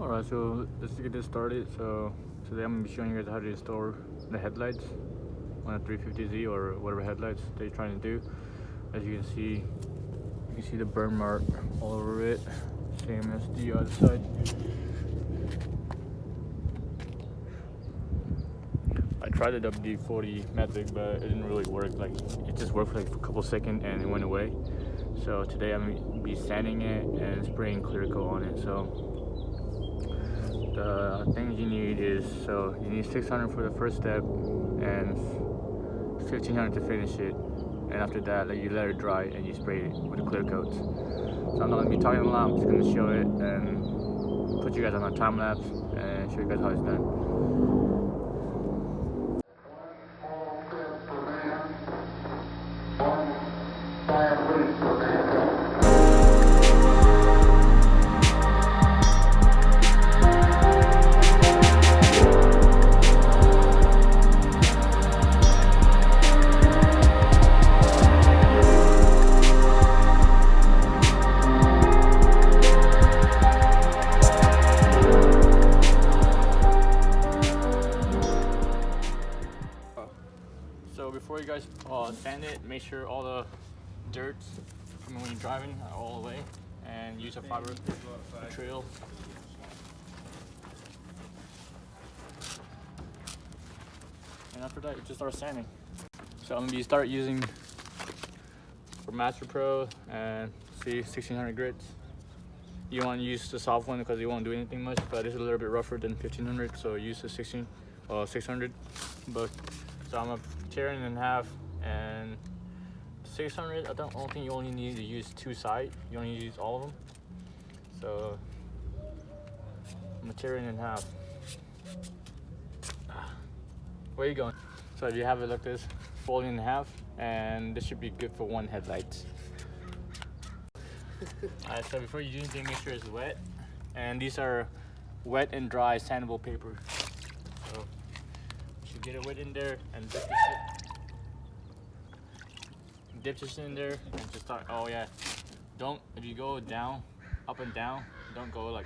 Alright, so let's get this started. So today I'm going to be showing you guys how to restore the headlights on a 350Z or whatever headlights that you're trying to do. As you can see the burn mark all over it, same as the other side. I tried the WD-40 method, but it didn't really work. Like, it just worked for like a couple seconds and it went away. So today I'm going to be sanding it and spraying clear coat on it. So the things you need is, so you need 600 for the first step and 1500 to finish it. And after that, you let it dry and you spray it with the clear coats. So I'm not going to be talking a lot, I'm just going to show it and put you guys on a time lapse and show you guys how it's done. So before you guys sand it, make sure all the dirt from when you're driving are all away, and use a fiber material. And after that, you just start sanding. So I'm gonna start using for Master Pro and see 1600 grits. You want to use the soft one because you won't do anything much, but it's a little bit rougher than 1500, so use the 600. But so I'm gonna tear it in half, and 600, I don't think you only need to use two sides, you only need to use all of them. So I'm gonna tear it in half. Where are you going? So if you have it like this, fold it in half, and this should be good for one headlight. Alright, so before you do anything, make sure it's wet, and these are wet and dry sandable paper. So you should get it wet in there and dip this in there and just start. Oh yeah, don't, if you go down, up and down, don't go like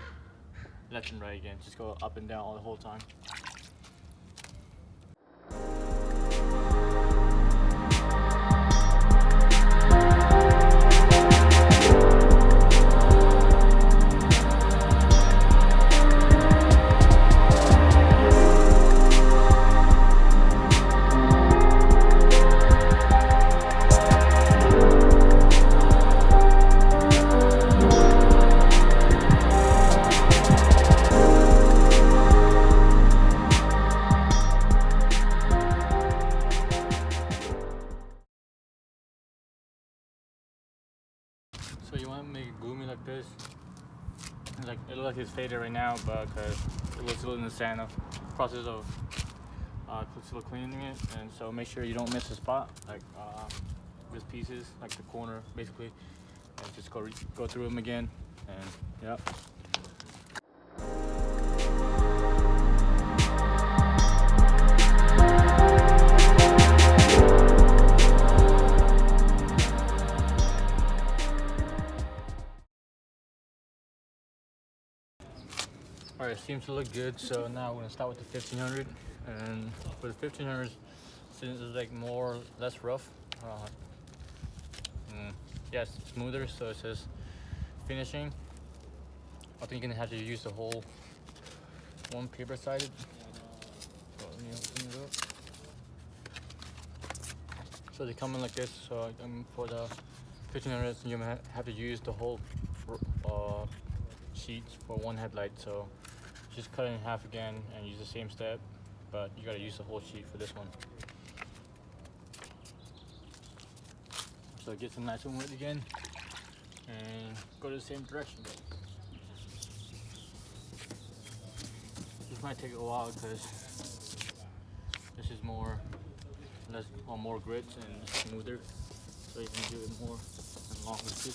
left and right again, just go up and down all the whole time. So you want to make it gloomy like this. Like, it looks like it's faded right now, but because it was still in the sand of process of still cleaning it, and so make sure you don't miss a spot, like with pieces, like the corner basically, and just go through them again, and yeah. Alright, it seems to look good, so now we're gonna start with the 1500, and for the 1500s, since it's like less rough, yeah, it's smoother, so it says finishing. I think you're gonna have to use the whole one paper sided. So let me open it up. So they come in like this, so for the 1500s, you're gonna have to use the whole sheets for one headlight. So just cut it in half again and use the same step, but you gotta use the whole sheet for this one. So get some nice and wet again and go to the same direction. This might take a while because this is more grits and smoother, so you can do it more and longer too.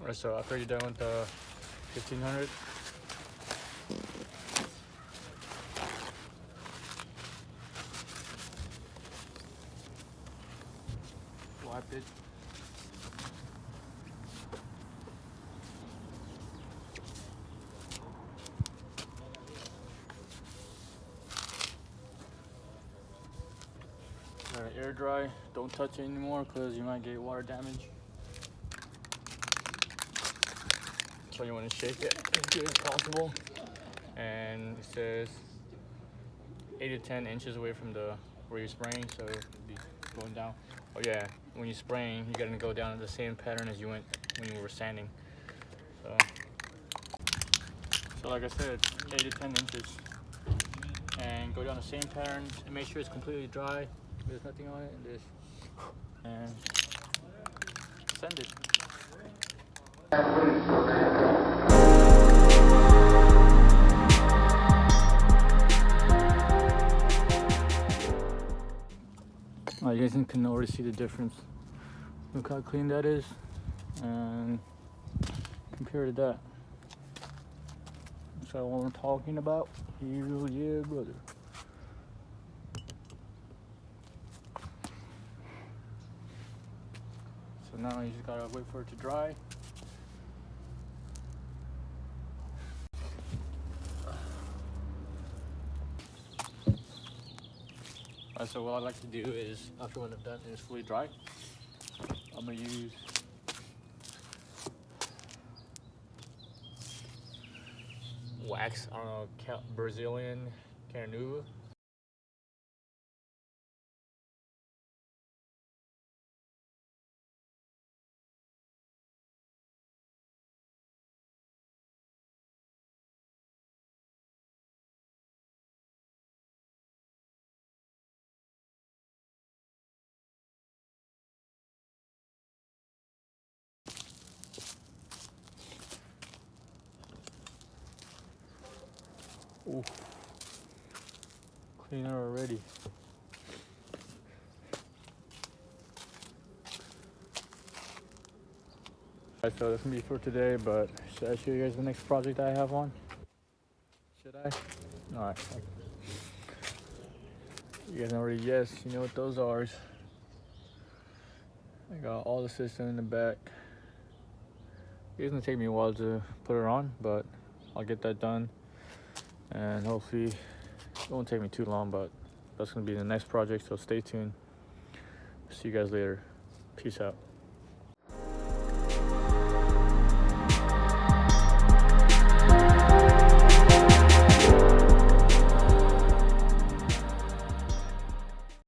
Alright, so after you're done with the 1500, wipe it. Let it air dry. Don't touch it anymore because you might get water damage. So you want to shake it as good as possible. And it says 8 to 10 inches away from the where you're spraying, so it'll be going down. Oh yeah, when you're spraying, you gotta go down in the same pattern as you went when you were sanding. So like I said, 8 to 10 inches. And go down the same pattern and make sure it's completely dry. There's nothing on it, and send it. You guys can already see the difference. Look how clean that is, and compare to that. So what we're talking about, hell yeah, brother. So now you just gotta wait for it to dry. Alright, so what I like to do is, after when I'm done and it's fully dry, I'm gonna use wax. I don't know, Brazilian Carnauba. Ooh, cleaner already. Alright, so that's gonna be for today, but should I show you guys the next project I have on? Should I? Alright. You guys already, yes, you know what those are. I got all the system in the back. It's gonna take me a while to put it on, but I'll get that done. And hopefully it won't take me too long, but that's gonna be the next project, so stay tuned. See you guys later. Peace out.